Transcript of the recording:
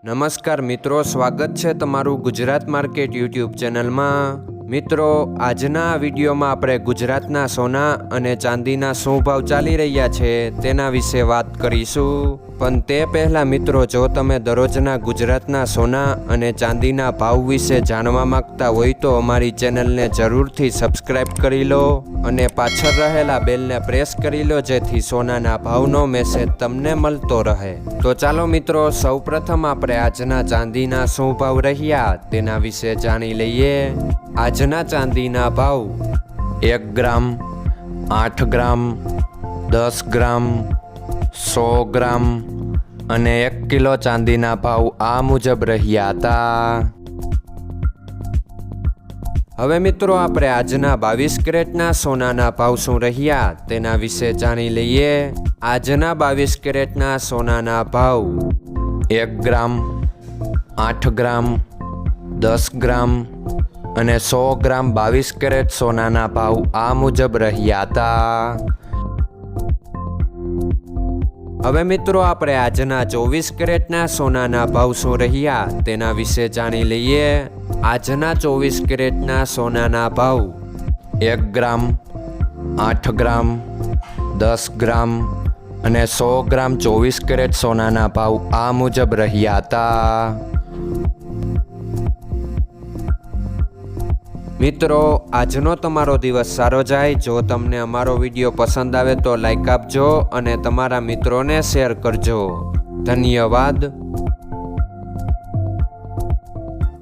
નમસ્કાર મિત્રો, સ્વાગત છે તમારું ગુજરાત માર્કેટ યુટ્યુબ ચેનલમાં। મિત્રો, આજના વિડીયોમાં આપણે ગુજરાતના સોના અને ચાંદીના શું ભાવ ચાલી રહ્યા છે તેના વિશે વાત કરીશું। પણ તે પહેલાં મિત્રો, જો તમે દરરોજના ગુજરાતના સોના અને ચાંદીના ભાવ વિશે જાણવા માંગતા હોય તો અમારી ચેનલને જરૂરથી સબસ્ક્રાઈબ કરી લો અને પાછળ રહેલા બેલને પ્રેસ કરી લો, જેથી સોનાના ભાવનો મેસેજ તમને મળતો રહે। તો ચાલો મિત્રો, સૌપ્રથમ આપણે આજના ચાંદીના શું ભાવ રહ્યા તેના વિશે જાણી લઈએ। આજના ચાંદીના ભાવ 1 ગ્રામ, 8 ગ્રામ, 10 ગ્રામ, 100 ગ્રામ અને 1 કિલો ચાંદીના ભાવ આ મુજબ રહ્યા હતા। હવે મિત્રો, આપણે આજના 22 કેરેટના સોનાના ભાવ શું રહ્યા તેના વિશે જાણી લઈએ। આજના 22 કેરેટના સોનાના ભાવ 1 ગ્રામ, 8 ગ્રામ, 10 ગ્રામ અને 100 ગ્રામ 22 કેરેટ સોનાના ભાવ આ મુજબ રહ્યા હતા। હવે મિત્રો, આપણે આજના 24 કેરેટના સોનાના ભાવ શું રહ્યા તેના વિશે જાણી લઈએ। આજના 24 કેરેટના સોનાના ભાવ 1 ગ્રામ, 8 ગ્રામ, 10 ગ્રામ અને 100 ગ્રામ 24 કેરેટ સોનાના ભાવ આ મુજબ રહ્યા હતા। મિત્રો, આજનો તમારો દિવસ સારો જાય। જો તમને અમારો વિડીયો પસંદ આવે તો લાઈક આપજો અને તમારા મિત્રોને શેર કરજો। ધન્યવાદ।